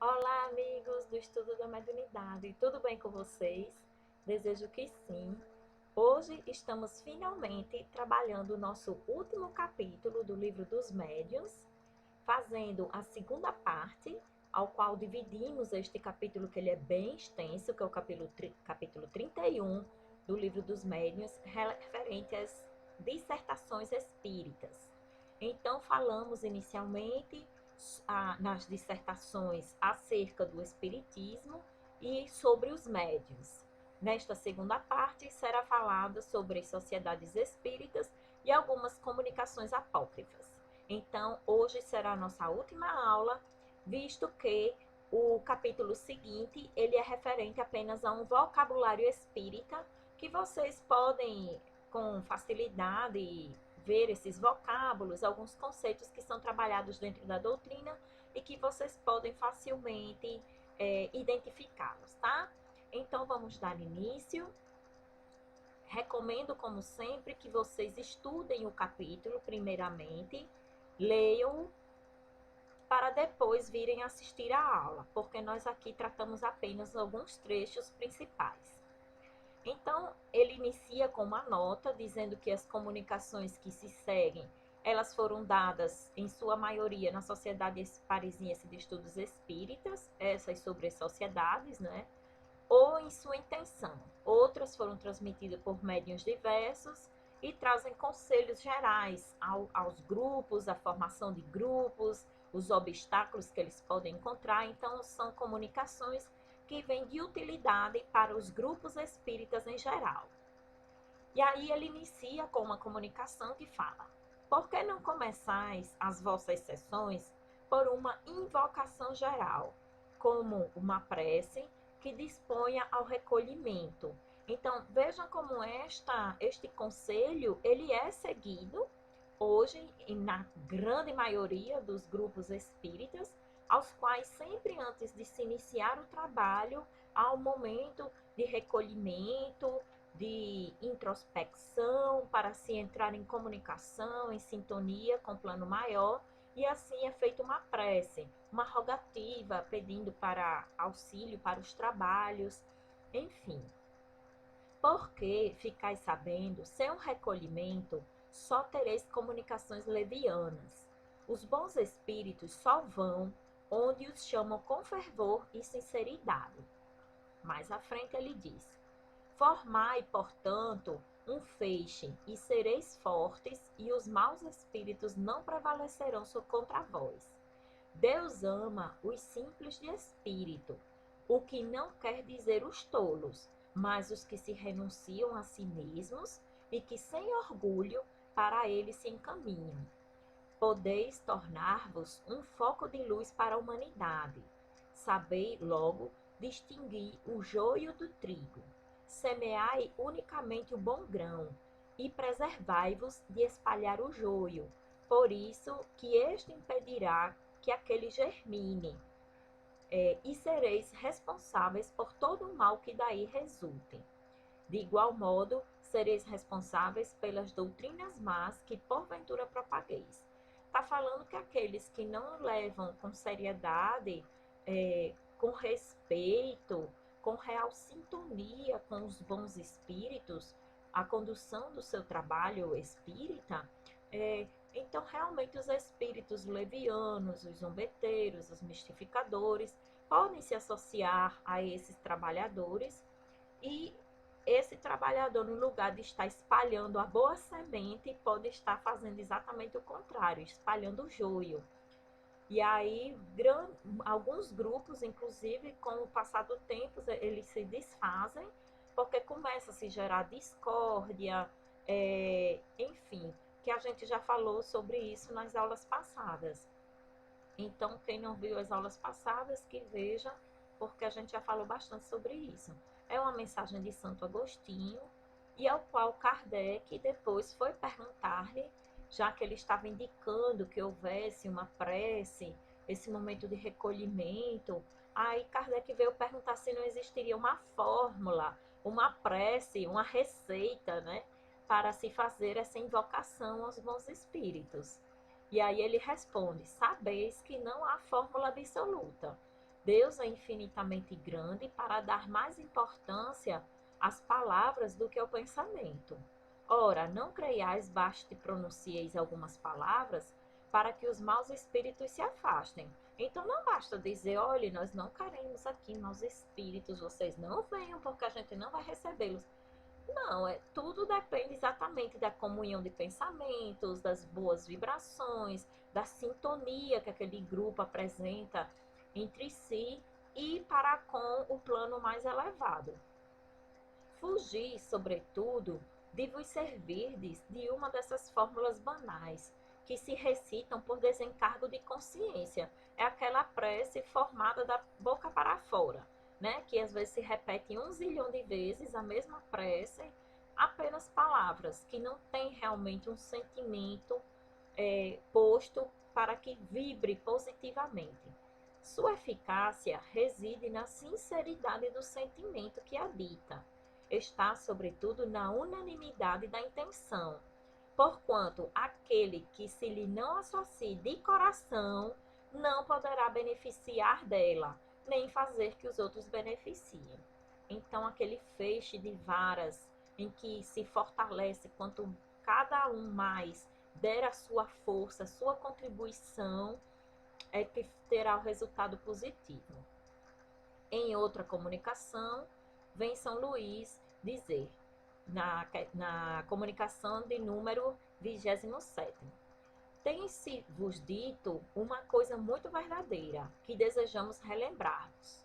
Olá, amigos do Estudo da Mediunidade, tudo bem com vocês? Desejo que sim. Hoje estamos finalmente trabalhando o nosso último capítulo do Livro dos Médiuns, fazendo a segunda parte, ao qual dividimos este capítulo, que ele é bem extenso, que é o capítulo 31 do Livro dos Médiuns, referente às dissertações espíritas. Então, falamos inicialmente nas dissertações acerca do espiritismo e sobre os médiuns. Nesta segunda parte, será falada sobre as sociedades espíritas e algumas comunicações apócrifas. Então, hoje será a nossa última aula, visto que o capítulo seguinte, ele é referente apenas a um vocabulário espírita, que vocês podem, com facilidade, ver esses vocábulos, alguns conceitos que são trabalhados dentro da doutrina e que vocês podem facilmente identificá-los, tá? Então, vamos dar início. Recomendo, como sempre, que vocês estudem o capítulo primeiramente, leiam para depois virem assistir a aula, porque nós aqui tratamos apenas alguns trechos principais. Então, ele inicia com uma nota dizendo que as comunicações que se seguem, elas foram dadas, em sua maioria, na Sociedade Parisiense de Estudos Espíritas, essas sobre as sociedades, né? Ou em sua intenção. Outras foram transmitidas por médiuns diversos e trazem conselhos gerais aos grupos, a formação de grupos, os obstáculos que eles podem encontrar. Então, são comunicações que vêm de utilidade para os grupos espíritas em geral. E aí ele inicia com uma comunicação que fala: por que não começais as vossas sessões por uma invocação geral, como uma prece que disponha ao recolhimento? Então, vejam como este conselho, ele é seguido hoje, na grande maioria dos grupos espíritas, aos quais sempre antes de se iniciar o trabalho, há um momento de recolhimento, de introspecção, para se entrar em comunicação, em sintonia com o plano maior, e assim é feita uma prece, uma rogativa, pedindo para auxílio para os trabalhos, enfim. Porque, ficais sabendo, sem um recolhimento, só tereis comunicações levianas. Os bons espíritos só vão onde os chamam com fervor e sinceridade. Mais à frente ele diz: formai, portanto, um feixe, e sereis fortes, e os maus espíritos não prevalecerão contra vós. Deus ama os simples de espírito, o que não quer dizer os tolos, mas os que se renunciam a si mesmos e que sem orgulho para ele se encaminham. Podeis tornar-vos um foco de luz para a humanidade. Sabei, logo, distinguir o joio do trigo. Semeai unicamente o bom grão, e preservai-vos de espalhar o joio, por isso que este impedirá que aquele germine, e sereis responsáveis por todo o mal que daí resulte. De igual modo, sereis responsáveis pelas doutrinas más que porventura propagueis. Está falando que aqueles que não levam com seriedade, com respeito, com real sintonia com os bons espíritos, a condução do seu trabalho espírita, então realmente os espíritos levianos, os zombeteiros, os mistificadores, podem se associar a esses trabalhadores e esse trabalhador, no lugar de estar espalhando a boa semente, pode estar fazendo exatamente o contrário, espalhando o joio. E aí, alguns grupos, inclusive, com o passar do tempo, eles se desfazem, porque começa a se gerar discórdia, enfim, que a gente já falou sobre isso nas aulas passadas. Então, quem não viu as aulas passadas, que veja, porque a gente já falou bastante sobre isso. É uma mensagem de Santo Agostinho, e ao qual Kardec depois foi perguntar-lhe, já que ele estava indicando que houvesse uma prece, esse momento de recolhimento, aí Kardec veio perguntar se não existiria uma fórmula, uma prece, uma receita, né, para se fazer essa invocação aos bons espíritos. E aí ele responde: sabeis que não há fórmula absoluta, Deus é infinitamente grande para dar mais importância às palavras do que ao pensamento. Ora, não creiais, baste pronuncieis algumas palavras para que os maus espíritos se afastem. Então não basta dizer, olhe, nós não queremos aqui maus espíritos, vocês não venham porque a gente não vai recebê-los. Não, tudo depende exatamente da comunhão de pensamentos, das boas vibrações, da sintonia que aquele grupo apresenta entre si e para com o plano mais elevado. Fugir, sobretudo, de vos servirdes de uma dessas fórmulas banais, que se recitam por desencargo de consciência. É aquela prece formada da boca para fora, né? Que às vezes se repete 1 zilhão de vezes a mesma prece, apenas palavras, que não tem realmente um sentimento posto para que vibre positivamente. Sua eficácia reside na sinceridade do sentimento que a dita. Está, sobretudo, na unanimidade da intenção, porquanto aquele que se lhe não associe de coração não poderá beneficiar dela, nem fazer que os outros beneficiem. Então, aquele feixe de varas em que se fortalece quanto cada um mais der a sua força, a sua contribuição, é que terá o resultado positivo. Em outra comunicação, vem São Luís dizer, na comunicação de número 27, tem-se-vos dito uma coisa muito verdadeira, que desejamos relembrar-vos,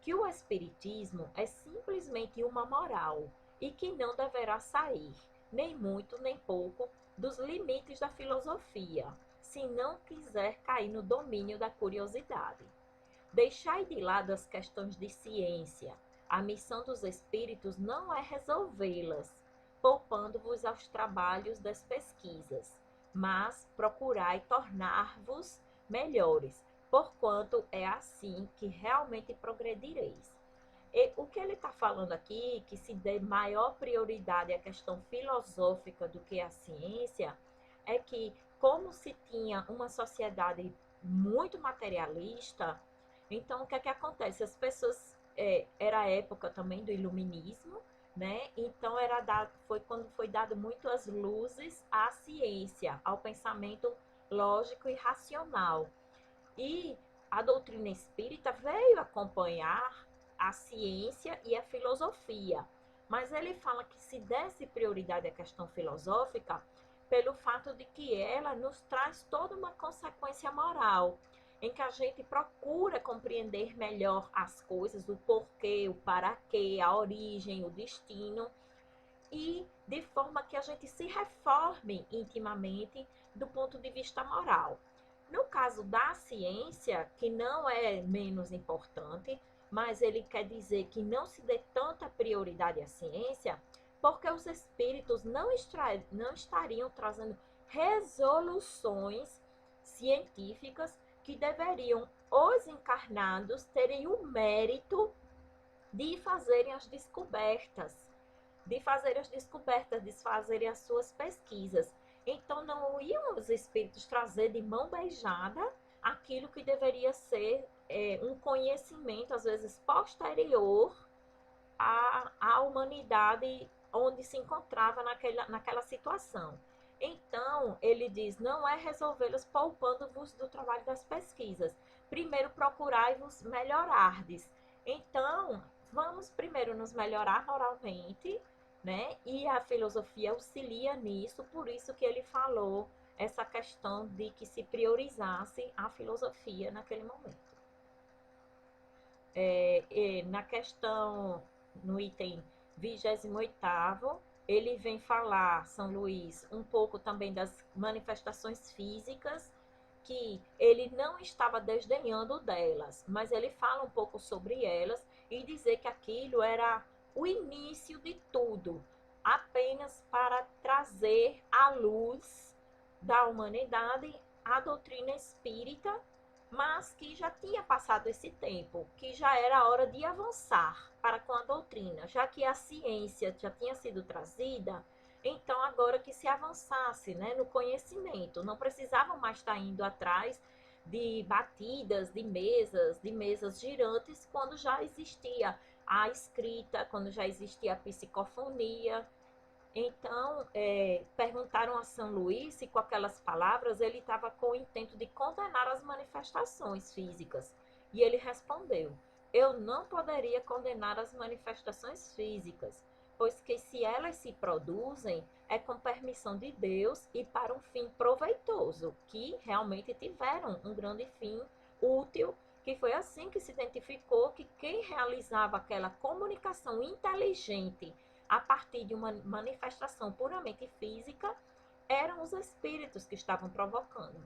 que o Espiritismo é simplesmente uma moral, e que não deverá sair, nem muito nem pouco, dos limites da filosofia, se não quiser cair no domínio da curiosidade. Deixai de lado as questões de ciência. A missão dos espíritos não é resolvê-las, poupando-vos aos trabalhos das pesquisas, mas procurai tornar-vos melhores, porquanto é assim que realmente progredireis. E o que ele está falando aqui, que se dê maior prioridade à questão filosófica do que à ciência, é que, como se tinha uma sociedade muito materialista, então o que é que acontece? As pessoas, era a época também do iluminismo, né? Então foi quando foi dado muito as luzes à ciência, ao pensamento lógico e racional. E a doutrina espírita veio acompanhar a ciência e a filosofia. Mas ele fala que se desse prioridade à questão filosófica, pelo fato de que ela nos traz toda uma consequência moral, em que a gente procura compreender melhor as coisas, o porquê, o para quê, a origem, o destino, e de forma que a gente se reforme intimamente do ponto de vista moral. No caso da ciência, que não é menos importante, mas ele quer dizer que não se dê tanta prioridade à ciência, porque os espíritos não estariam trazendo resoluções científicas que deveriam os encarnados terem o mérito de fazerem as descobertas, de fazerem as suas pesquisas. Então, não iam os espíritos trazer de mão beijada aquilo que deveria ser um conhecimento, às vezes, posterior à humanidade onde se encontrava naquela situação. Então, ele diz, não é resolvê-los poupando-vos do trabalho das pesquisas. Primeiro, procurai-vos melhorardes. Então, vamos primeiro nos melhorar moralmente, né? E a filosofia auxilia nisso, por isso que ele falou essa questão de que se priorizasse a filosofia naquele momento. Na questão, no item 28º, ele vem falar, São Luís, um pouco também das manifestações físicas, que ele não estava desdenhando delas, mas ele fala um pouco sobre elas e dizer que aquilo era o início de tudo, apenas para trazer à luz da humanidade a doutrina espírita, mas que já tinha passado esse tempo, que já era hora de avançar para com a doutrina, já que a ciência já tinha sido trazida, então agora que se avançasse, né, no conhecimento, não precisavam mais estar indo atrás de batidas, de mesas girantes, quando já existia a escrita, quando já existia a psicofonia. Então, perguntaram a São Luís se com aquelas palavras ele estava com o intento de condenar as manifestações físicas. E ele respondeu: eu não poderia condenar as manifestações físicas, pois que se elas se produzem, é com permissão de Deus e para um fim proveitoso, que realmente tiveram um grande fim útil, que foi assim que se identificou que quem realizava aquela comunicação inteligente a partir de uma manifestação puramente física, eram os espíritos que estavam provocando.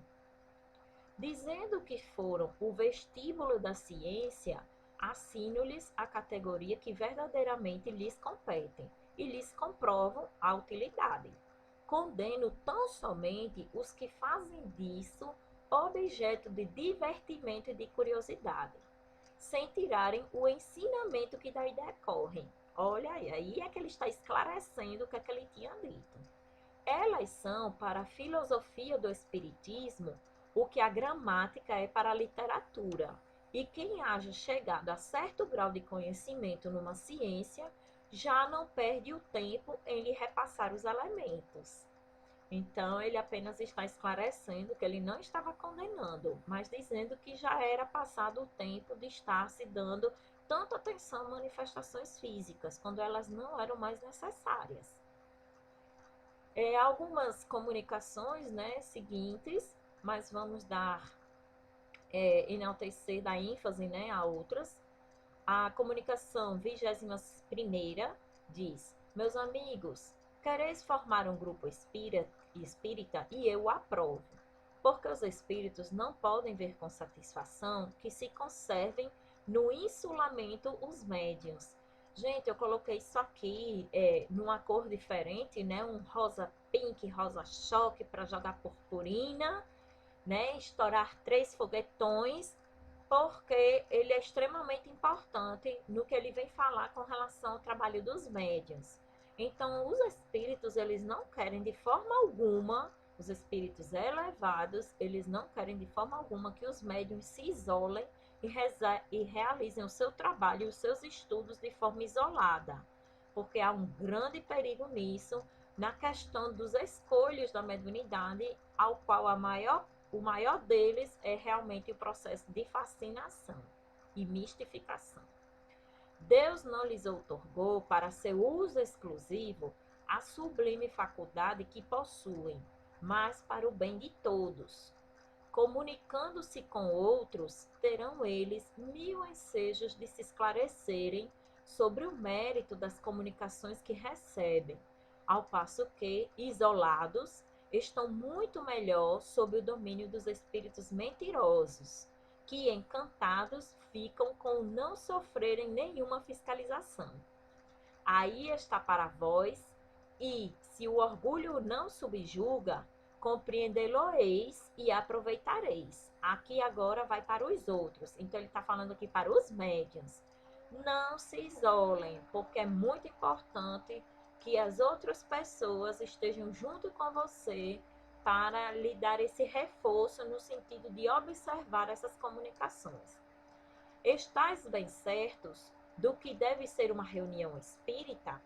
Dizendo que foram o vestíbulo da ciência, assino-lhes a categoria que verdadeiramente lhes competem e lhes comprovam a utilidade. Condeno tão somente os que fazem disso objeto de divertimento e de curiosidade, sem tirarem o ensinamento que daí decorre. Olha aí é que ele está esclarecendo o que é que ele tinha dito. Elas são, para a filosofia do espiritismo, o que a gramática é para a literatura. E quem haja chegado a certo grau de conhecimento numa ciência, já não perde o tempo em lhe repassar os elementos. Então, ele apenas está esclarecendo que ele não estava condenando, mas dizendo que já era passado o tempo de estar se dando tanta atenção a manifestações físicas, quando elas não eram mais necessárias. Algumas comunicações, né, seguintes, mas vamos enaltecer, dar ênfase, né, a outras. A comunicação 21ª diz: meus amigos, quereis formar um grupo espírita e eu aprovo, porque os espíritos não podem ver com satisfação que se conservem no insulamento os médiuns. Gente, eu coloquei isso aqui numa cor diferente, né? Um rosa pink, rosa choque para jogar purpurina, né? Estourar 3 foguetões, porque ele é extremamente importante no que ele vem falar com relação ao trabalho dos médiuns. Então, os espíritos, eles não querem de forma alguma, os espíritos elevados, eles não querem de forma alguma que os médiuns se isolem e realizem o seu trabalho e os seus estudos de forma isolada, porque há um grande perigo nisso, na questão dos escolhos da mediunidade, ao qual o maior deles é realmente o processo de fascinação e mistificação. Deus não lhes outorgou para seu uso exclusivo a sublime faculdade que possuem, mas para o bem de todos. Comunicando-se com outros, terão eles 1000 ensejos de se esclarecerem sobre o mérito das comunicações que recebem, ao passo que, isolados, estão muito melhor sob o domínio dos espíritos mentirosos, que, encantados, ficam com não sofrerem nenhuma fiscalização. Aí está para vós, e, se o orgulho não subjuga, compreendê-lo-eis e aproveitareis. Aqui agora vai para os outros. Então, ele está falando aqui para os médiuns. Não se isolem, porque é muito importante que as outras pessoas estejam junto com você para lhe dar esse reforço no sentido de observar essas comunicações. Estais bem certos do que deve ser uma reunião espírita?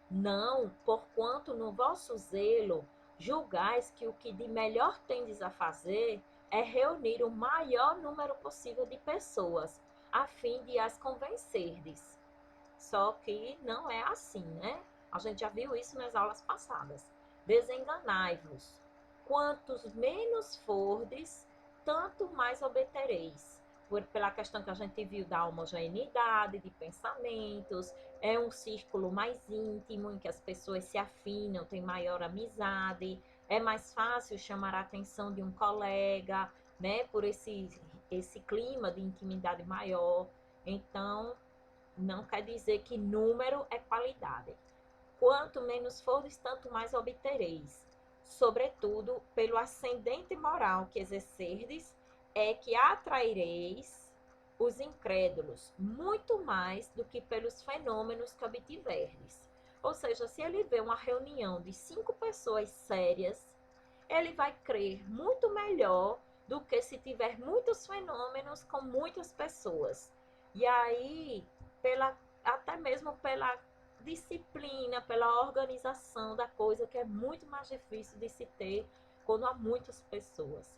Não, porquanto no vosso zelo julgais que o que de melhor tendes a fazer é reunir o maior número possível de pessoas, a fim de as convencerdes. Só que não é assim, né? A gente já viu isso nas aulas passadas. Desenganai-vos. Quantos menos fordes, tanto mais obtereis. Pela questão que a gente viu da homogeneidade de pensamentos, é um círculo mais íntimo, em que as pessoas se afinam, têm maior amizade, é mais fácil chamar a atenção de um colega, né, por esse clima de intimidade maior. Então, não quer dizer que número é qualidade. Quanto menos fordes, tanto mais obtereis. Sobretudo, pelo ascendente moral que exercerdes, é que atraireis os incrédulos, muito mais do que pelos fenômenos que obtiverdes. Ou seja, se ele vê uma reunião de 5 pessoas sérias, ele vai crer muito melhor do que se tiver muitos fenômenos com muitas pessoas. E aí, até mesmo pela disciplina, pela organização da coisa, que é muito mais difícil de se ter quando há muitas pessoas.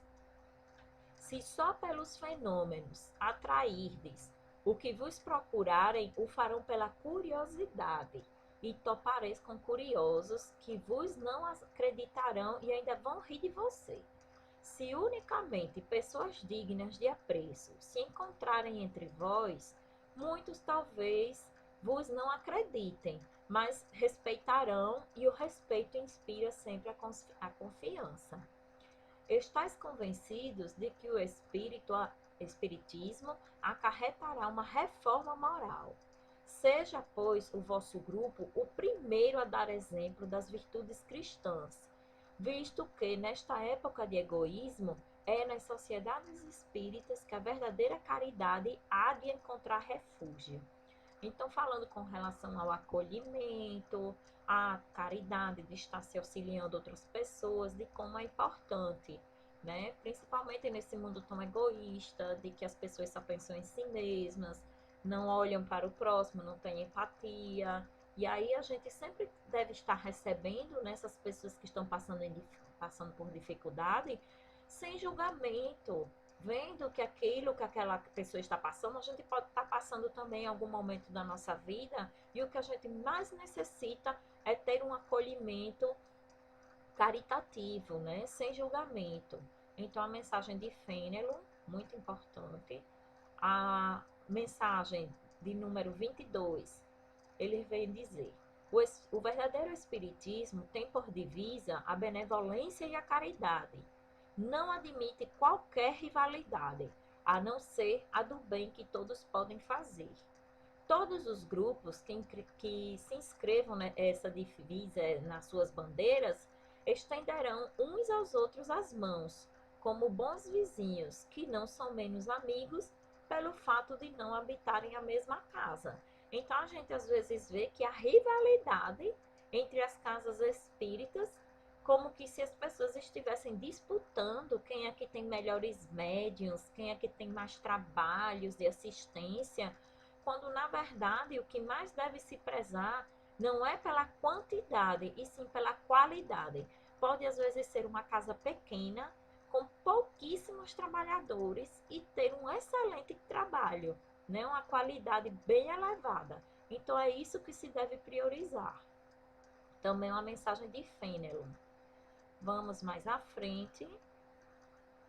Se só pelos fenômenos atrairdes o que vos procurarem, o farão pela curiosidade, e topareis com curiosos, que vos não acreditarão e ainda vão rir de você. Se unicamente pessoas dignas de apreço se encontrarem entre vós, muitos talvez vos não acreditem, mas respeitarão, e o respeito inspira sempre a confiança. Estais convencidos de que o espiritismo acarretará uma reforma moral. Seja, pois, o vosso grupo o primeiro a dar exemplo das virtudes cristãs, visto que, nesta época de egoísmo, é nas sociedades espíritas que a verdadeira caridade há de encontrar refúgio. Então, falando com relação ao acolhimento, à caridade, de estar se auxiliando outras pessoas, de como é importante, né? Principalmente nesse mundo tão egoísta, de que as pessoas só pensam em si mesmas, não olham para o próximo, não têm empatia. E aí a gente sempre deve estar recebendo nessas pessoas que estão passando por dificuldade, sem julgamento, vendo que aquilo que aquela pessoa está passando, a gente pode estar passando também em algum momento da nossa vida, e o que a gente mais necessita é ter um acolhimento caritativo, né? Sem julgamento. Então, a mensagem de Fênelon, muito importante. A mensagem de número 22, ele vem dizer: o verdadeiro espiritismo tem por divisa a benevolência e a caridade. Não admite qualquer rivalidade, a não ser a do bem que todos podem fazer. Todos os grupos que se inscrevam nessa divisa nas suas bandeiras estenderão uns aos outros as mãos, como bons vizinhos, que não são menos amigos pelo fato de não habitarem a mesma casa. Então a gente às vezes vê que a rivalidade entre as casas espíritas, como que se as pessoas estivessem disputando quem é que tem melhores médiuns, quem é que tem mais trabalhos de assistência, quando na verdade o que mais deve se prezar não é pela quantidade, e sim pela qualidade. Pode às vezes ser uma casa pequena, com pouquíssimos trabalhadores, e ter um excelente trabalho, né? Uma qualidade bem elevada. Então é isso que se deve priorizar. Também uma mensagem de Fênelon. Vamos mais à frente.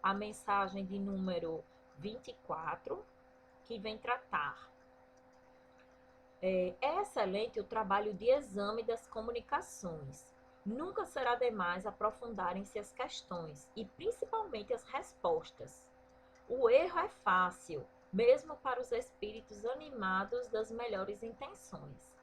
A mensagem de número 24, que vem tratar. É excelente o trabalho de exame das comunicações. Nunca será demais aprofundarem-se as questões e principalmente as respostas. O erro é fácil, mesmo para os espíritos animados das melhores intenções.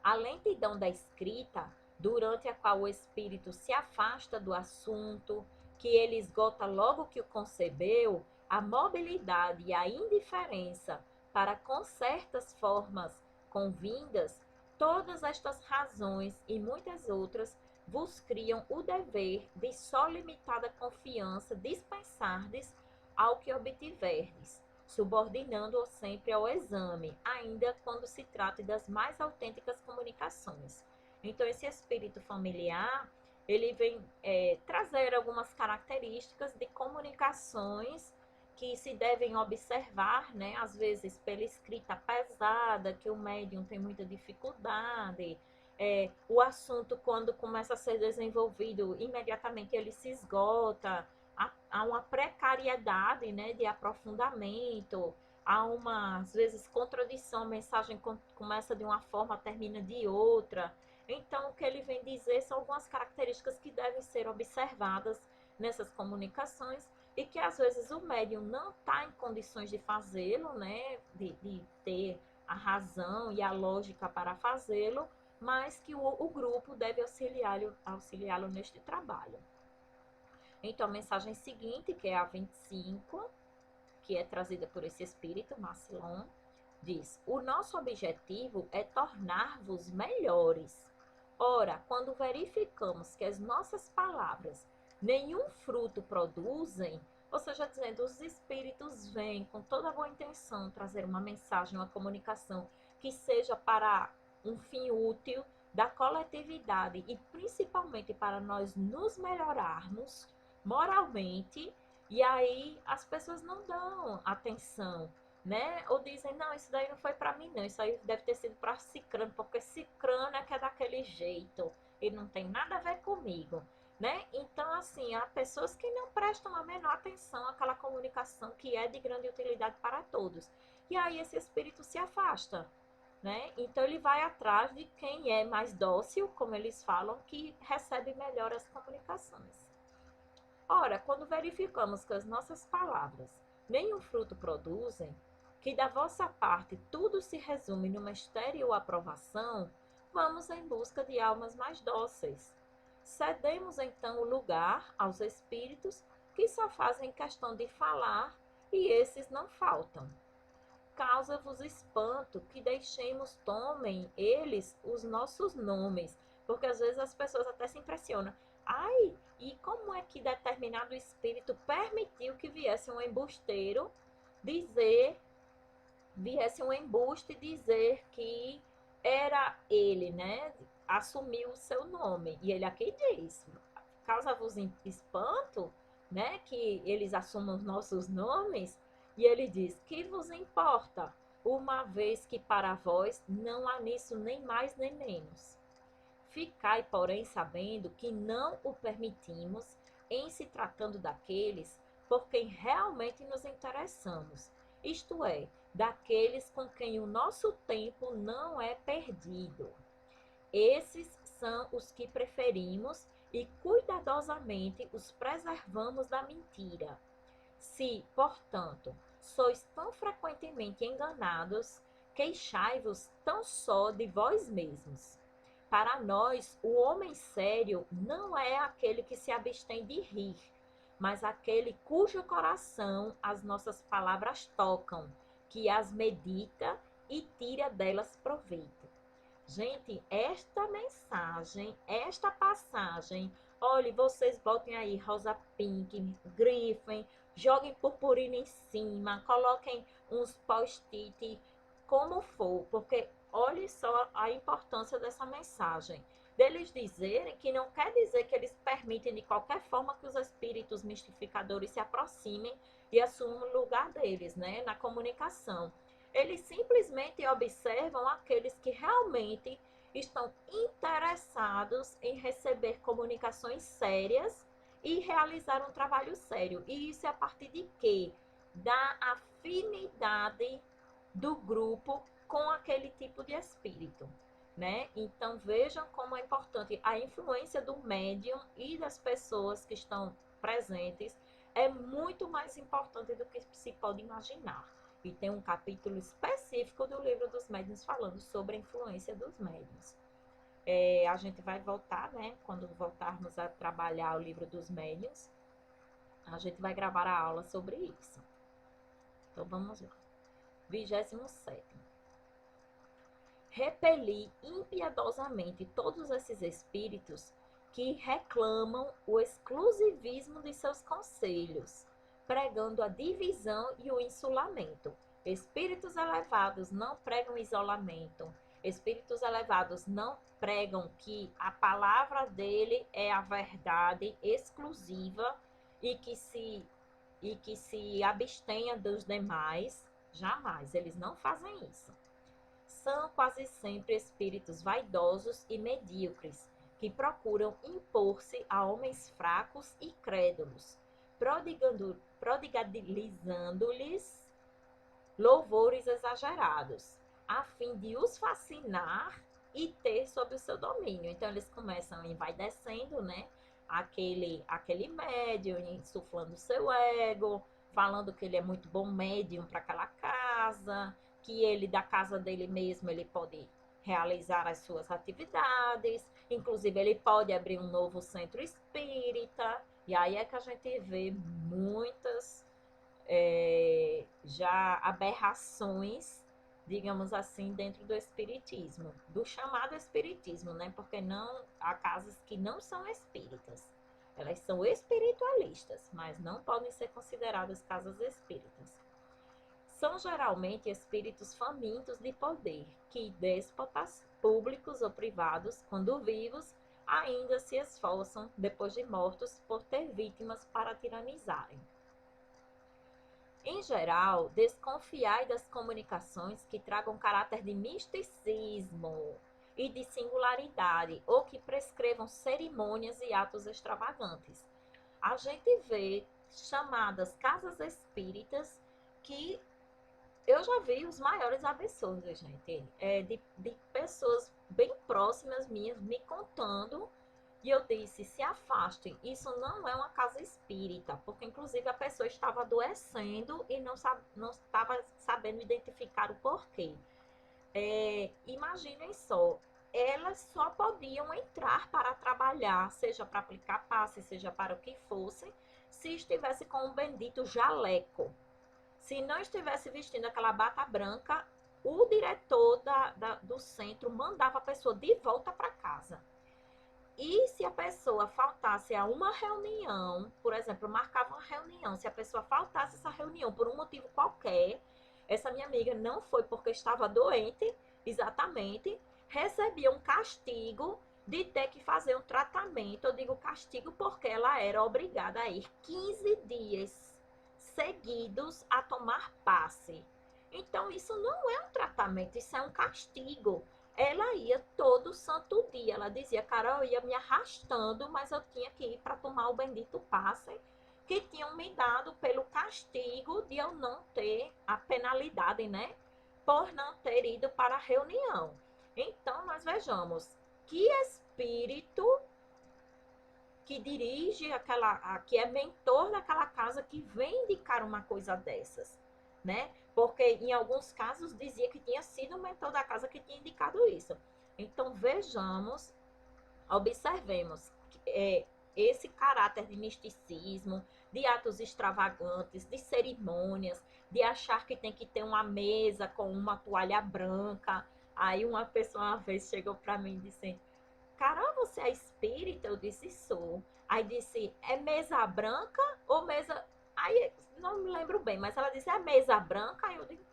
A lentidão da escrita, durante a qual o espírito se afasta do assunto, que ele esgota logo que o concebeu, a mobilidade e a indiferença para com certas formas convindas, todas estas razões e muitas outras vos criam o dever de só limitada confiança dispensardes ao que obtiverdes, subordinando-o sempre ao exame, ainda quando se trate das mais autênticas comunicações. Então, esse espírito familiar, ele vem trazer algumas características de comunicações que se devem observar, né? Às vezes pela escrita pesada, que o médium tem muita dificuldade, o assunto, quando começa a ser desenvolvido, imediatamente ele se esgota, há uma precariedade, né, de aprofundamento, há uma, às vezes, contradição, a mensagem começa de uma forma, termina de outra. Então, o que ele vem dizer são algumas características que devem ser observadas nessas comunicações, e que às vezes o médium não está em condições de fazê-lo, né, de ter a razão e a lógica para fazê-lo, mas que o grupo deve auxiliá-lo neste trabalho. Então, a mensagem seguinte, que é a 25, que é trazida por esse espírito, Marcilon, diz: o nosso objetivo é tornar-vos melhores. Ora, quando verificamos que as nossas palavras nenhum fruto produzem, ou seja, dizendo, os espíritos vêm com toda a boa intenção trazer uma mensagem, uma comunicação que seja para um fim útil da coletividade e principalmente para nós nos melhorarmos moralmente, e aí as pessoas não dão atenção, né? Ou dizem, não, isso daí não foi para mim, não, isso aí deve ter sido para Cicrano, porque Cicrano é que é daquele jeito, e não tem nada a ver comigo, né? Então, assim, há pessoas que não prestam a menor atenção àquela comunicação que é de grande utilidade para todos. E aí esse espírito se afasta, né? Então ele vai atrás de quem é mais dócil, como eles falam, que recebe melhor as comunicações. Ora, quando verificamos que as nossas palavras nenhum fruto produzem, que da vossa parte tudo se resume numa estéril aprovação, vamos em busca de almas mais dóceis. Cedemos então o lugar aos espíritos que só fazem questão de falar, e esses não faltam. Causa-vos espanto que deixemos tomem eles os nossos nomes, porque às vezes as pessoas até se impressionam. Ai, e como é que determinado espírito permitiu que viesse um embusteiro dizer, viesse um embuste dizer que era ele, né? Assumiu o seu nome. E ele aqui diz, causa-vos espanto, né? Que eles assumam os nossos nomes. E ele diz, que vos importa? Uma vez que para vós não há nisso nem mais nem menos. Ficai, porém, sabendo que não o permitimos em se tratando daqueles por quem realmente nos interessamos, isto é, daqueles com quem o nosso tempo não é perdido. Esses são os que preferimos e cuidadosamente os preservamos da mentira. Se, portanto, sois tão frequentemente enganados, queixai-vos tão só de vós mesmos. Para nós, o homem sério não é aquele que se abstém de rir, mas aquele cujo coração as nossas palavras tocam, que as medita e tira delas proveito. Gente, esta mensagem, esta passagem, olhe, vocês botem aí rosa pink, grifem, joguem purpurina em cima, coloquem uns post-it, como for, porque olhe só a importância dessa mensagem. Deles dizerem que não quer dizer que eles permitem de qualquer forma que os espíritos mistificadores se aproximem e assumam o lugar deles, né, na comunicação. Eles simplesmente observam aqueles que realmente estão interessados em receber comunicações sérias e realizar um trabalho sério. E isso é a partir de quê? Da afinidade do grupo com aquele tipo de espírito, né? Então vejam como é importante a influência do médium e das pessoas que estão presentes é muito mais importante do que se pode imaginar. E tem um capítulo específico do livro dos médiuns falando sobre a influência dos médiuns. A gente vai voltar, né? Quando voltarmos a trabalhar o livro dos médiuns, a gente vai gravar a aula sobre isso. Então vamos lá. 27º. Repeli impiedosamente todos esses espíritos que reclamam o exclusivismo de seus conselhos, pregando a divisão e o insulamento. Espíritos elevados não pregam isolamento. Espíritos elevados não pregam que a palavra dele é a verdade exclusiva e que se abstenha dos demais. Jamais, eles não fazem isso. São quase sempre espíritos vaidosos e medíocres, que procuram impor-se a homens fracos e crédulos, prodigalizando-lhes louvores exagerados, a fim de os fascinar e ter sob o seu domínio. Então, eles começam envaidecendo, né? Aquele médium, insuflando seu ego, falando que ele é muito bom médium para aquela casa, que ele, da casa dele mesmo, ele pode realizar as suas atividades, inclusive ele pode abrir um novo centro espírita, e aí é que a gente vê muitas já aberrações, digamos assim, dentro do espiritismo, do chamado espiritismo, né? Porque não há casas que não são espíritas. Elas são espiritualistas, mas não podem ser consideradas casas espíritas. São geralmente espíritos famintos de poder, que déspotas, públicos ou privados, quando vivos, ainda se esforçam, depois de mortos, por ter vítimas para tiranizarem. Em geral, desconfiai das comunicações que tragam caráter de misticismo e de singularidade, ou que prescrevam cerimônias e atos extravagantes. A gente vê chamadas casas espíritas que eu já vi os maiores absurdos, gente, de pessoas bem próximas minhas me contando, e eu disse, se afastem, isso não é uma casa espírita, porque inclusive a pessoa estava adoecendo e não estava sabendo identificar o porquê. Imaginem só, elas só podiam entrar para trabalhar, seja para aplicar passe, seja para o que fosse, se estivesse com um bendito jaleco. Se não estivesse vestindo aquela bata branca, o diretor do centro mandava a pessoa de volta para casa. E se a pessoa faltasse a uma reunião, por exemplo, marcava uma reunião, se a pessoa faltasse essa reunião por um motivo qualquer, essa minha amiga não foi porque estava doente, exatamente, recebia um castigo de ter que fazer um tratamento. Eu digo castigo porque ela era obrigada a ir 15 dias seguidos a tomar passe. Então, isso não é um tratamento, isso é um castigo. Ela ia todo santo dia. Ela dizia, Carol, eu ia me arrastando, mas eu tinha que ir para tomar o bendito passe que tinham me dado pelo castigo de eu não ter a penalidade, né? Por não ter ido para a reunião. Então, nós vejamos que espírito que dirige que é mentor daquela casa, que vem indicar uma coisa dessas, né? Porque em alguns casos dizia que tinha sido o mentor da casa que tinha indicado isso. Então vejamos, observemos esse caráter de misticismo, de atos extravagantes, de cerimônias, de achar que tem que ter uma mesa com uma toalha branca. Aí uma pessoa uma vez chegou para mim e disse, Carol, você é espírita? Eu disse, sou. Aí disse, é mesa branca ou mesa... Aí, não me lembro bem, mas ela disse, é mesa branca? Aí eu disse,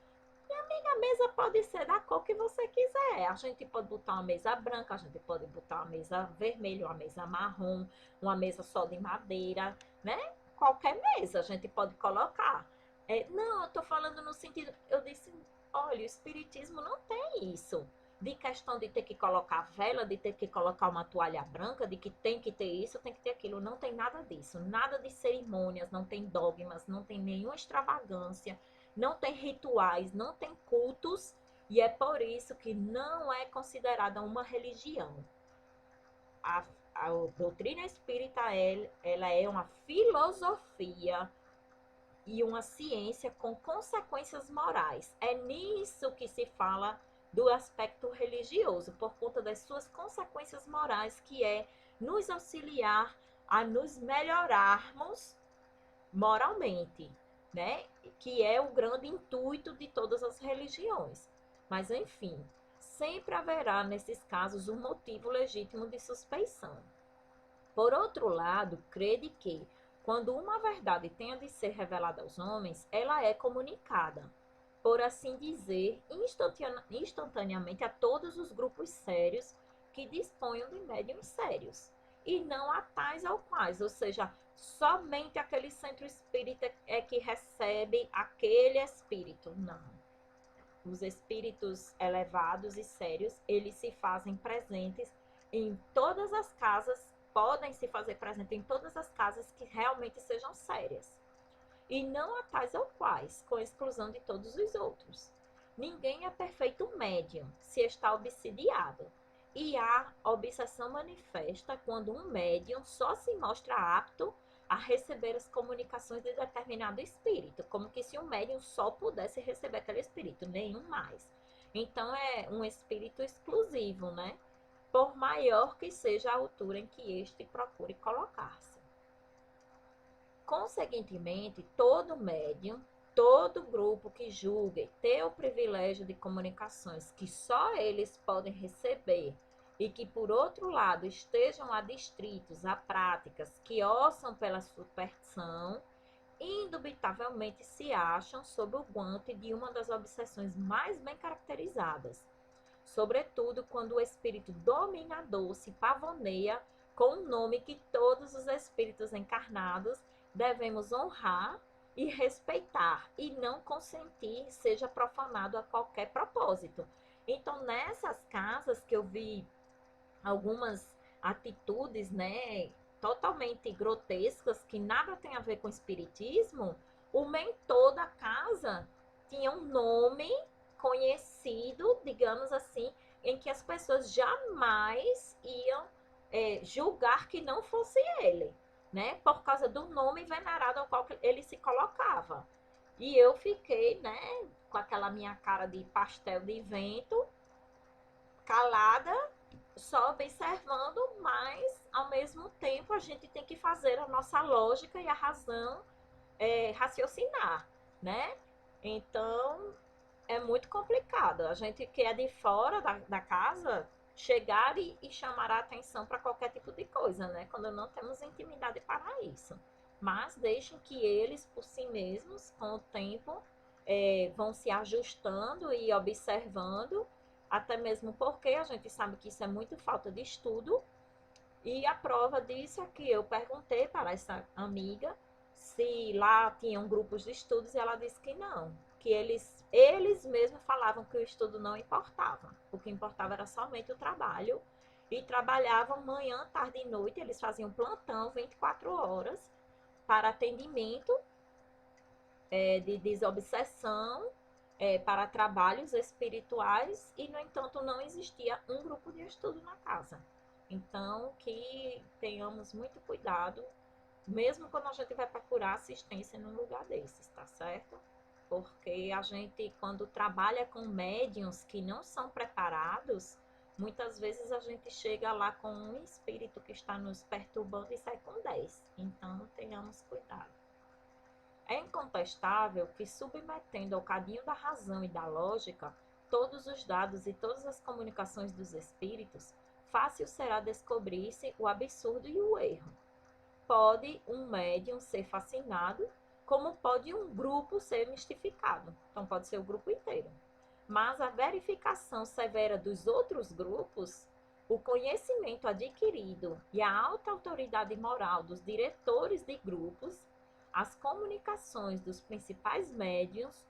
minha amiga, a mesa pode ser da cor que você quiser. A gente pode botar uma mesa branca, a gente pode botar uma mesa vermelha, uma mesa marrom, uma mesa só de madeira, né? Qualquer mesa a gente pode colocar. Não, eu tô falando no sentido... Eu disse, olha, o espiritismo não tem isso. De questão de ter que colocar vela, de ter que colocar uma toalha branca, de que tem que ter isso, tem que ter aquilo. Não tem nada disso. Nada de cerimônias, não tem dogmas, não tem nenhuma extravagância, não tem rituais, não tem cultos, e é por isso que não é considerada uma religião. A doutrina espírita, ela é uma filosofia e uma ciência com consequências morais. É nisso que se fala do aspecto religioso, por conta das suas consequências morais, que é nos auxiliar a nos melhorarmos moralmente, né? Que é o grande intuito de todas as religiões. Mas, enfim, sempre haverá, nesses casos, um motivo legítimo de suspeição. Por outro lado, crede que, quando uma verdade tenha de ser revelada aos homens, ela é comunicada, por assim dizer, instantaneamente a todos os grupos sérios que disponham de médiuns sérios, e não a tais ou quais, ou seja, somente aquele centro espírita é que recebe aquele espírito. Não. Os espíritos elevados e sérios, eles se fazem presentes em todas as casas, podem se fazer presente em todas as casas que realmente sejam sérias. E não a tais ou quais, com exclusão de todos os outros. Ninguém é perfeito médium se está obsidiado. E a obsessão manifesta quando um médium só se mostra apto a receber as comunicações de determinado espírito, como que se um médium só pudesse receber aquele espírito, nenhum mais. Então é um espírito exclusivo, né? Por maior que seja a altura em que este procure colocar-se. Conseguintemente, todo médium, todo grupo que julgue ter o privilégio de comunicações que só eles podem receber e que, por outro lado, estejam adstritos a práticas que ossam pela superstição, indubitavelmente se acham sob o guante de uma das obsessões mais bem caracterizadas, sobretudo quando o espírito dominador se pavoneia com um nome que todos os espíritos encarnados devemos honrar e respeitar, e não consentir seja profanado a qualquer propósito. Então, nessas casas que eu vi algumas atitudes, né, totalmente grotescas, que nada tem a ver com espiritismo, o mentor da casa tinha um nome conhecido, digamos assim, em que as pessoas jamais iam julgar que não fosse ele, né, por causa do nome venerado ao qual ele se colocava. E eu fiquei, né, com aquela minha cara de pastel de vento, calada, só observando, mas ao mesmo tempo a gente tem que fazer a nossa lógica e a razão raciocinar, né? Então é muito complicado. A gente que é de fora da casa chegar e chamar a atenção para qualquer tipo de coisa, né? Quando não temos intimidade para isso. Mas deixem que eles, por si mesmos, com o tempo, vão se ajustando e observando, até mesmo porque a gente sabe que isso é muito falta de estudo. E a prova disso é que eu perguntei para essa amiga se lá tinham grupos de estudos e ela disse que não, que eles mesmos falavam que o estudo não importava. O que importava era somente o trabalho, e trabalhavam manhã, tarde e noite, eles faziam plantão 24 horas para atendimento de desobsessão, para trabalhos espirituais, e, no entanto, não existia um grupo de estudo na casa. Então, que tenhamos muito cuidado, mesmo quando a gente vai procurar assistência num lugar desses, tá certo? Porque a gente, quando trabalha com médiuns que não são preparados, muitas vezes a gente chega lá com um espírito que está nos perturbando e sai com 10. Então, tenhamos cuidado. É incontestável que, submetendo ao cadinho da razão e da lógica todos os dados e todas as comunicações dos espíritos, fácil será descobrir-se o absurdo e o erro. Pode um médium ser fascinado, como pode um grupo ser mistificado. Então, pode ser o grupo inteiro. Mas a verificação severa dos outros grupos, o conhecimento adquirido e a alta autoridade moral dos diretores de grupos, as comunicações dos principais médiuns,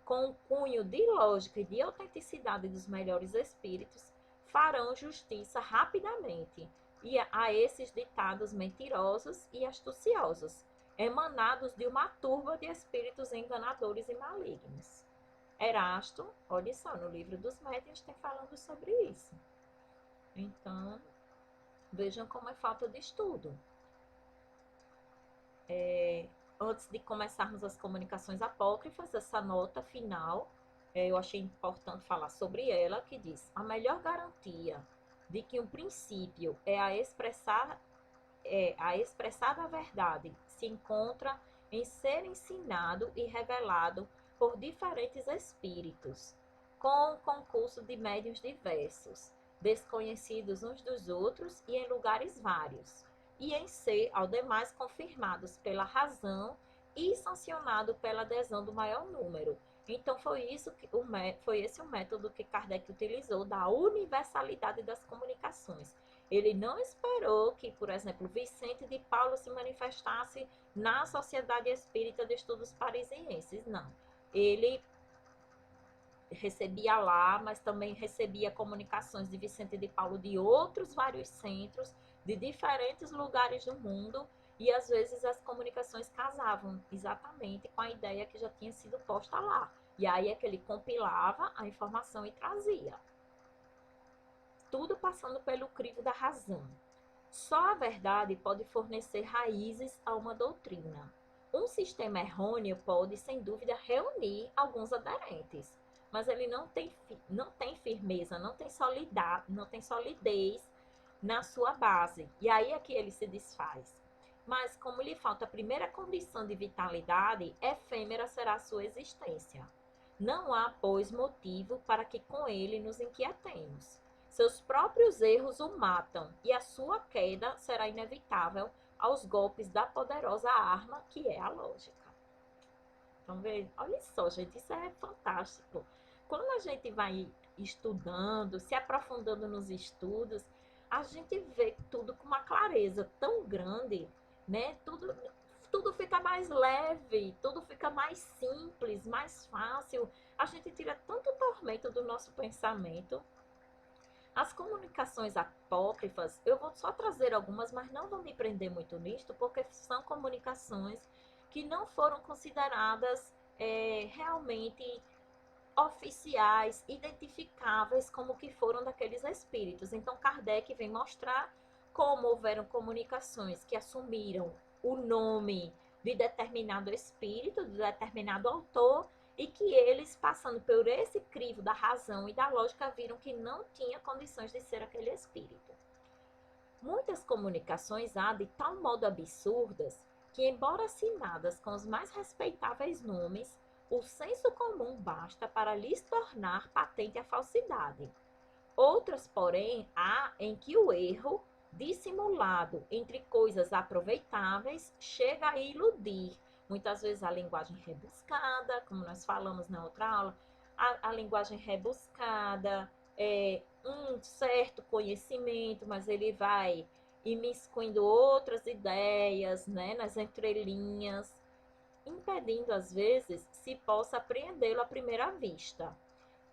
com o cunho de lógica e de autenticidade dos melhores espíritos, farão justiça rapidamente e a esses ditados mentirosos e astuciosos, emanados de uma turba de espíritos enganadores e malignos. Erasto, olha só, no livro dos médiuns tem falando sobre isso. Então, vejam como é falta de estudo. Antes de começarmos as comunicações apócrifas, essa nota final, eu achei importante falar sobre ela, que diz: a melhor garantia de que um princípio é a expressada verdade se encontra em ser ensinado e revelado por diferentes espíritos, com o concurso de médiuns diversos, desconhecidos uns dos outros e em lugares vários, e em ser, ao demais, confirmados pela razão e sancionado pela adesão do maior número. Então, foi esse o método que Kardec utilizou, da universalidade das comunicações. Ele não esperou que, por exemplo, Vicente de Paulo se manifestasse na Sociedade Espírita de Estudos Parisienses, não. Ele recebia lá, mas também recebia comunicações de Vicente de Paulo de outros vários centros, de diferentes lugares do mundo, e às vezes as comunicações casavam exatamente com a ideia que já tinha sido posta lá. E aí é que ele compilava a informação e trazia. Tudo passando pelo crivo da razão. Só a verdade pode fornecer raízes a uma doutrina. Um sistema errôneo pode, sem dúvida, reunir alguns aderentes, mas ele não tem firmeza, não tem solidez na sua base. E aí é que ele se desfaz. Mas como lhe falta a primeira condição de vitalidade, efêmera será a sua existência. Não há, pois, motivo para que com ele nos inquietemos. Seus próprios erros o matam e a sua queda será inevitável aos golpes da poderosa arma que é a lógica. Então, olha só, gente, isso é fantástico. Quando a gente vai estudando, se aprofundando nos estudos, a gente vê tudo com uma clareza tão grande, né? Tudo fica mais leve, tudo fica mais simples, mais fácil. A gente tira tanto tormento do nosso pensamento. As comunicações apócrifas, eu vou só trazer algumas, mas não vou me prender muito nisto, porque são comunicações que não foram consideradas realmente oficiais, identificáveis como que foram daqueles espíritos. Então, Kardec vem mostrar como houveram comunicações que assumiram o nome de determinado espírito, de determinado autor, e que eles, passando por esse crivo da razão e da lógica, viram que não tinha condições de ser aquele espírito. Muitas comunicações há de tal modo absurdas que, embora assinadas com os mais respeitáveis nomes, o senso comum basta para lhes tornar patente a falsidade. Outras, porém, há em que o erro, dissimulado entre coisas aproveitáveis, chega a iludir. Muitas vezes a linguagem rebuscada, como nós falamos na outra aula, a linguagem rebuscada, um certo conhecimento, mas ele vai imiscuindo outras ideias, né, nas entrelinhas, impedindo, às vezes, se possa apreendê-lo à primeira vista.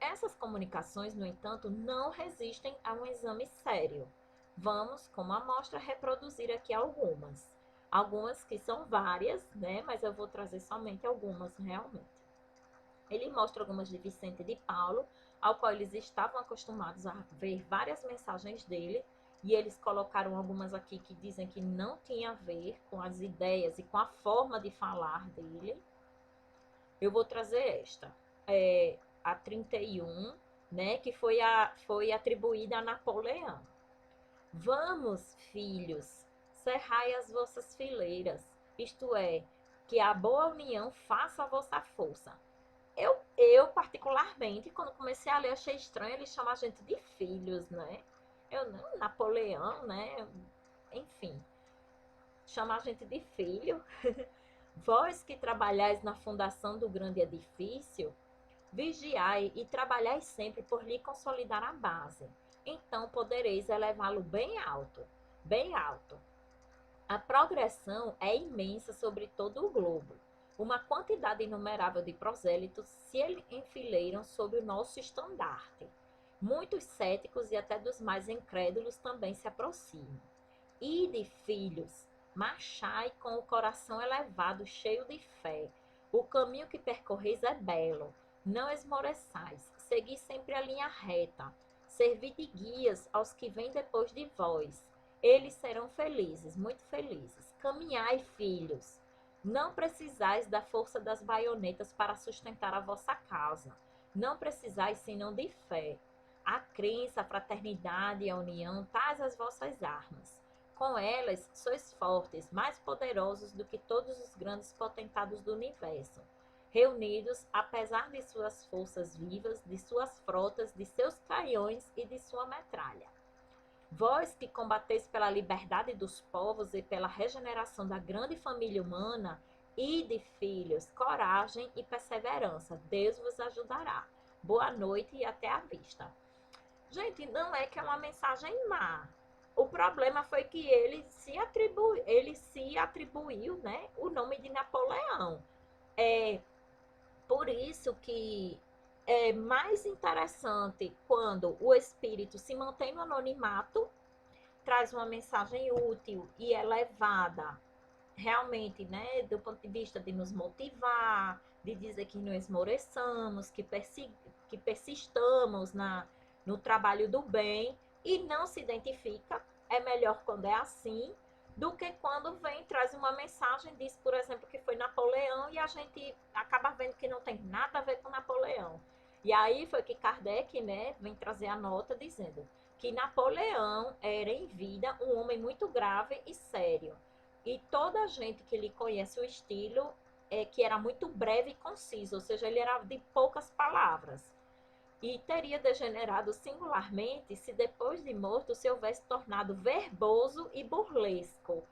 Essas comunicações, no entanto, não resistem a um exame sério. Vamos, como amostra, reproduzir aqui algumas. Algumas que são várias, né? Mas eu vou trazer somente algumas realmente. Ele mostra algumas de Vicente de Paulo, ao qual eles estavam acostumados a ver várias mensagens dele, e eles colocaram algumas aqui que dizem que não tinha a ver com as ideias e com a forma de falar dele. Eu vou trazer esta, a 31, né, que foi atribuída a Napoleão. Vamos, filhos, cerrai as vossas fileiras, isto é, que a boa união faça a vossa força. Eu, particularmente, quando comecei a ler, achei estranho ele chamar a gente de filhos, né? Eu não, Napoleão, né? Enfim, chamar a gente de filho. Vós que trabalhais na fundação do grande edifício, vigiai e trabalhai sempre por lhe consolidar a base. Então podereis elevá-lo bem alto, bem alto. A progressão é imensa sobre todo o globo. Uma quantidade inumerável de prosélitos se enfileiram sob o nosso estandarte. Muitos céticos e até dos mais incrédulos também se aproximam. Ide, filhos, marchai com o coração elevado, cheio de fé. O caminho que percorreis é belo. Não esmoreçais. Segui sempre a linha reta. Servi de guias aos que vêm depois de vós. Eles serão felizes, muito felizes. Caminhai, filhos. Não precisais da força das baionetas para sustentar a vossa causa. Não precisais senão de fé. A crença, a fraternidade e a união, tais as vossas armas. Com elas, sois fortes, mais poderosos do que todos os grandes potentados do universo. Reunidos, apesar de suas forças vivas, de suas frotas, de seus canhões e de sua metralha. Vós que combateis pela liberdade dos povos e pela regeneração da grande família humana, ide, filhos, coragem e perseverança. Deus vos ajudará. Boa noite e até a vista. Gente, não é que é uma mensagem má. O problema foi que ele se atribuiu, né, o nome de Napoleão. É por isso que é mais interessante quando o espírito se mantém no anonimato, traz uma mensagem útil e elevada, realmente, né, do ponto de vista de nos motivar, de dizer que não esmoreçamos, que persistamos no trabalho do bem, e não se identifica. É melhor quando é assim do que quando vem traz uma mensagem, diz, por exemplo, que foi Napoleão, e a gente acaba vendo que não tem nada a ver com Napoleão. E aí foi que Kardec, né, vem trazer a nota dizendo que Napoleão era em vida um homem muito grave e sério. E toda a gente que lhe conhece o estilo que era muito breve e conciso, ou seja, ele era de poucas palavras. e teria degenerado singularmente se depois de morto se houvesse tornado verboso e burlesco,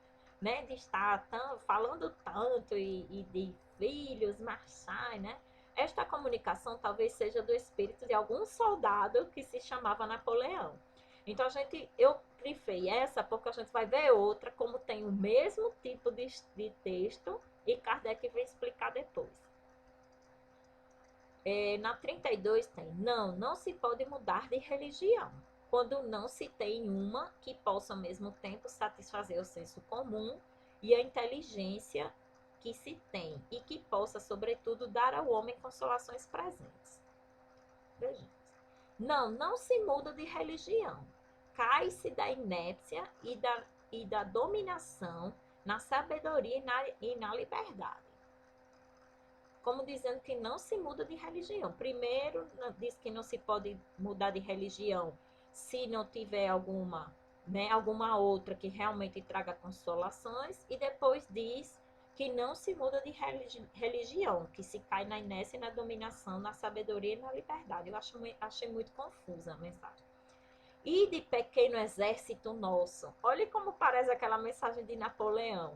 né? De estar falando tanto e de filhos, marchar, né? Esta comunicação talvez seja do espírito de algum soldado que se chamava Napoleão. Então eu grifei essa porque a gente vai ver outra como tem o mesmo tipo de texto e Kardec vem explicar depois. Na 32 tem, não se pode mudar de religião, quando não se tem uma que possa ao mesmo tempo satisfazer o senso comum e a inteligência que se tem, e que possa, sobretudo, dar ao homem consolações presentes. Vejamos. Não se muda de religião, cai-se da inépcia e da dominação na sabedoria e na liberdade. Como dizendo que não se muda de religião. Primeiro, diz que não se pode mudar de religião se não tiver alguma outra que realmente traga consolações, e depois diz que não se muda de religião, que se cai na inércia e na dominação, na sabedoria e na liberdade. Eu achei muito confusa a mensagem. E de pequeno exército nosso. Olha como parece aquela mensagem de Napoleão.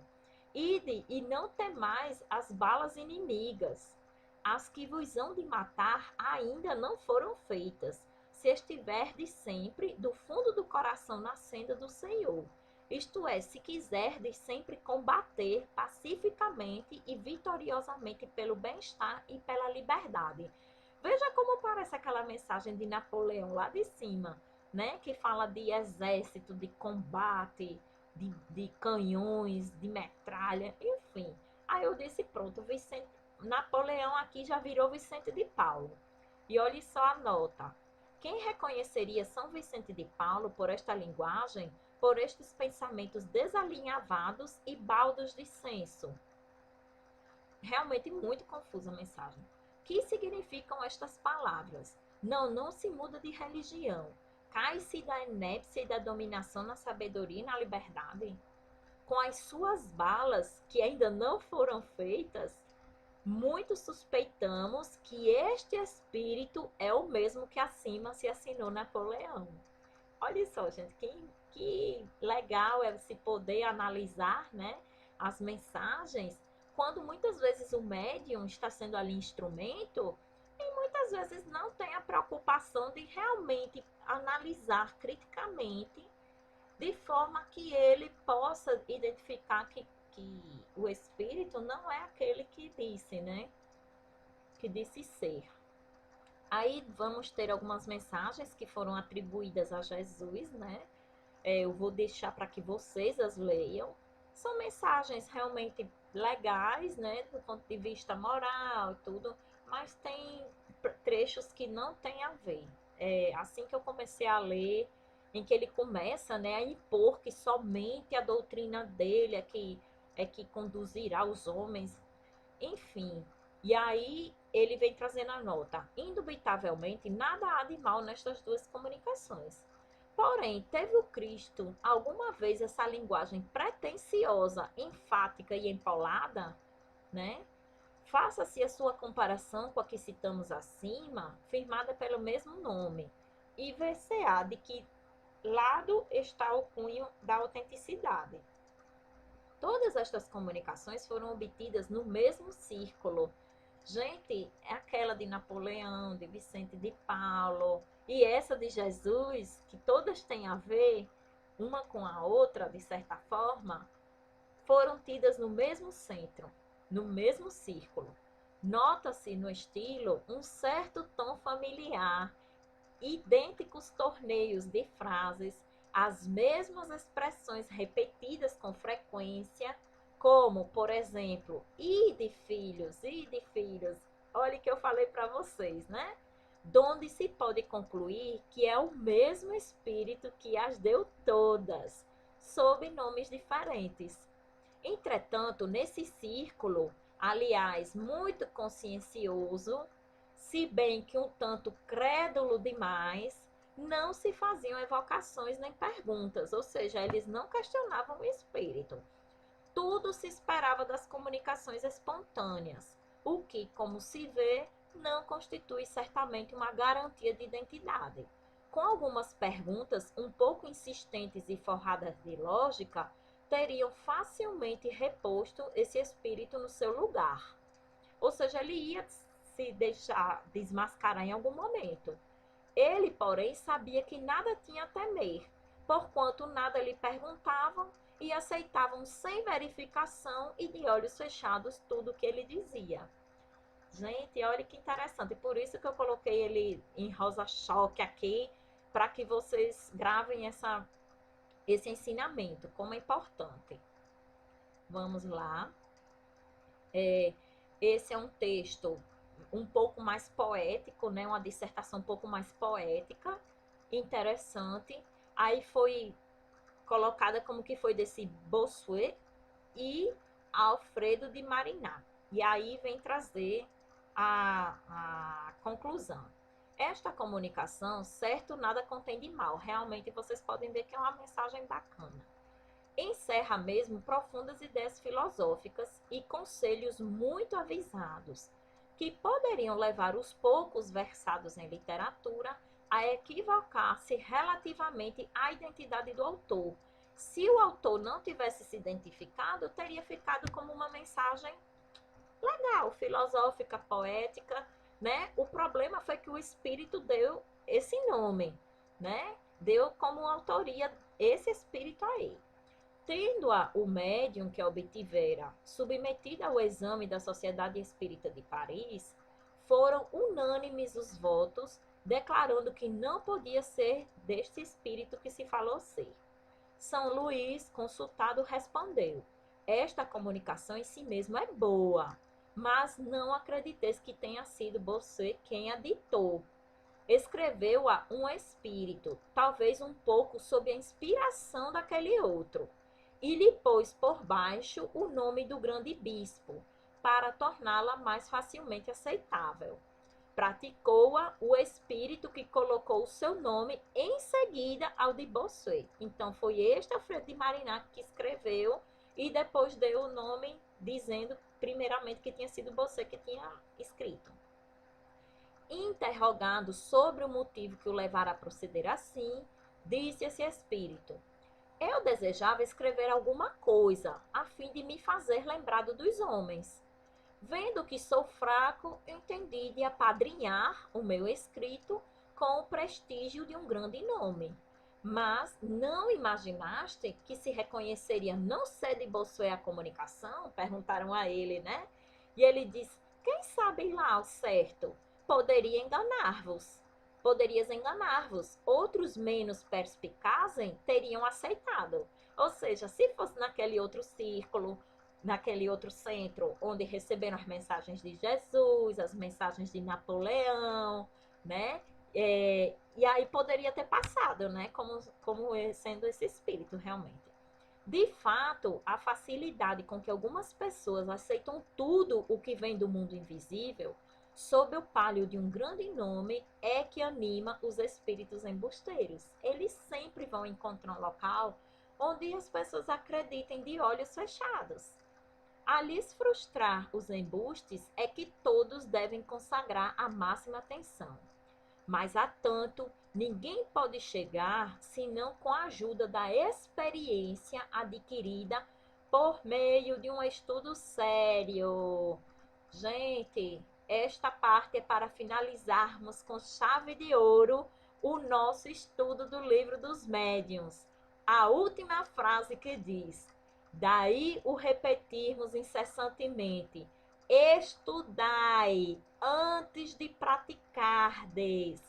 Ide e não temais as balas inimigas. As que vos hão de matar ainda não foram feitas, se estiverdes sempre do fundo do coração na senda do Senhor. Isto é, se quiserdes sempre combater pacificamente e vitoriosamente pelo bem-estar e pela liberdade. Veja como parece aquela mensagem de Napoleão lá de cima, né? Que fala de exército, de combate, de canhões, de metralha, enfim. Aí eu disse, pronto, Napoleão aqui já virou Vicente de Paulo. E olhe só a nota. Quem reconheceria São Vicente de Paulo por esta linguagem, por estes pensamentos desalinhavados e baldos de senso? Realmente muito confusa a mensagem. Que significam estas palavras? Não se muda de religião. Cai-se da inépcia e da dominação na sabedoria e na liberdade? Com as suas balas, que ainda não foram feitas, muito suspeitamos que este espírito é o mesmo que acima se assinou Napoleão. Olha só, gente, que legal é se poder analisar, né, as mensagens, quando muitas vezes o médium está sendo ali instrumento e muitas vezes não tem a preocupação de realmente analisar criticamente, de forma que ele possa identificar que o espírito não é aquele que disse, né? Que disse ser. Aí vamos ter algumas mensagens que foram atribuídas a Jesus, né? Eu vou deixar para que vocês as leiam. São mensagens realmente legais, né? Do ponto de vista moral e tudo, mas tem trechos que não tem a ver. Assim que eu comecei a ler, em que ele começa, né, a impor que somente a doutrina dele é que conduzirá os homens, enfim. E aí ele vem trazendo a nota. Indubitavelmente, nada há de mal nestas duas comunicações. Porém, teve o Cristo alguma vez essa linguagem pretensiosa, enfática e empolada, né? Faça-se a sua comparação com a que citamos acima, firmada pelo mesmo nome, e ver-se-á de que lado está o cunho da autenticidade. Todas estas comunicações foram obtidas no mesmo círculo. Gente, é aquela de Napoleão, de Vicente de Paulo, e essa de Jesus, que todas têm a ver uma com a outra, de certa forma, foram tidas no mesmo centro, no mesmo círculo. Nota-se no estilo um certo tom familiar, idênticos torneios de frases, as mesmas expressões repetidas com frequência, como, por exemplo, ide filhos, olha que eu falei para vocês, né? Donde se pode concluir que é o mesmo espírito que as deu todas, sob nomes diferentes. Entretanto, nesse círculo, aliás, muito consciencioso, se bem que um tanto crédulo demais, não se faziam evocações nem perguntas, ou seja, eles não questionavam o espírito. Tudo se esperava das comunicações espontâneas, o que, como se vê, não constitui certamente uma garantia de identidade. Com algumas perguntas um pouco insistentes e forradas de lógica, teriam facilmente reposto esse espírito no seu lugar. Ou seja, ele ia se deixar desmascarar em algum momento. Ele, porém, sabia que nada tinha a temer, porquanto nada lhe perguntavam e aceitavam sem verificação e de olhos fechados tudo o que ele dizia. Gente, olha que interessante. Por isso que eu coloquei ele em rosa choque aqui, para que vocês gravem esse ensinamento, como é importante. Vamos lá. Esse é um texto um pouco mais poético, né? Uma dissertação um pouco mais poética, interessante. Aí foi colocada como que foi desse Bossuet e Alfredo de Marignat. E aí vem trazer a conclusão. Esta comunicação, certo, nada contém de mal. Realmente vocês podem ver que é uma mensagem bacana. Encerra mesmo profundas ideias filosóficas e conselhos muito avisados, que poderiam levar os poucos versados em literatura a equivocar-se relativamente à identidade do autor. Se o autor não tivesse se identificado, teria ficado como uma mensagem legal, filosófica, poética, né? O problema foi que o espírito deu esse nome, né? Deu como autoria esse espírito aí. Tendo-a o médium que a obtivera submetida ao exame da Sociedade Espírita de Paris, foram unânimes os votos, declarando que não podia ser deste espírito que se falou ser. São Luís, consultado, respondeu: esta comunicação em si mesma é boa, mas não acrediteis que tenha sido você quem a ditou. Escreveu-a um espírito, talvez um pouco sob a inspiração daquele outro, e lhe pôs por baixo o nome do grande bispo, para torná-la mais facilmente aceitável. Praticou-a o espírito que colocou o seu nome em seguida ao de Bossuet. Então, foi este Alfredo de Marignat que escreveu e depois deu o nome, dizendo primeiramente que tinha sido Bossuet que tinha escrito. Interrogado sobre o motivo que o levara a proceder assim, disse esse espírito: eu desejava escrever alguma coisa, a fim de me fazer lembrado dos homens. Vendo que sou fraco, entendi de apadrinhar o meu escrito com o prestígio de um grande nome. Mas não imaginaste que se reconheceria não ser de Bossuet a comunicação? Perguntaram a ele, né? E ele disse: quem sabe lá ao certo? Poderias enganar-vos. Outros menos perspicazes teriam aceitado. Ou seja, se fosse naquele outro círculo, naquele outro centro, onde receberam as mensagens de Jesus, as mensagens de Napoleão, né? E aí poderia ter passado, né? Como sendo esse espírito, realmente. De fato, a facilidade com que algumas pessoas aceitam tudo o que vem do mundo invisível, sob o palio de um grande nome, é que anima os espíritos embusteiros. Eles sempre vão encontrar um local onde as pessoas acreditem de olhos fechados. A lhes frustrar os embustes é que todos devem consagrar a máxima atenção. Mas a tanto, ninguém pode chegar senão com a ajuda da experiência adquirida por meio de um estudo sério. Gente, esta parte é para finalizarmos com chave de ouro o nosso estudo do livro dos médiuns. A última frase que diz: daí o repetirmos incessantemente: estudai antes de praticardes,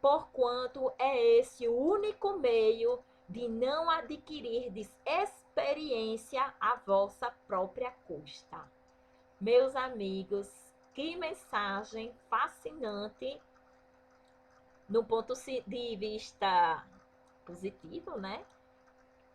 porquanto é esse o único meio de não adquirirdes experiência à vossa própria custa. Meus amigos, que mensagem fascinante no ponto de vista positivo, né?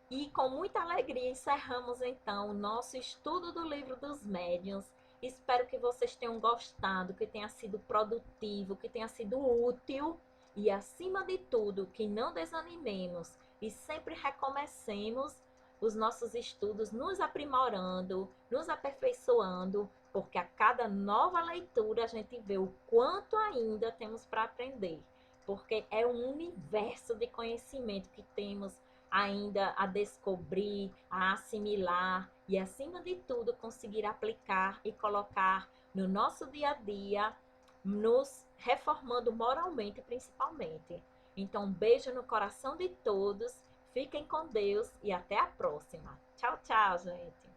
E com muita alegria encerramos então o nosso estudo do livro dos médiuns. Espero que vocês tenham gostado, que tenha sido produtivo, que tenha sido útil e, acima de tudo, que não desanimemos e sempre recomecemos os nossos estudos, nos aprimorando, nos aperfeiçoando porque a cada nova leitura a gente vê o quanto ainda temos para aprender, porque é um universo de conhecimento que temos ainda a descobrir, a assimilar e, acima de tudo, conseguir aplicar e colocar no nosso dia a dia, nos reformando moralmente, principalmente. Então, um beijo no coração de todos, fiquem com Deus e até a próxima. Tchau, tchau, gente.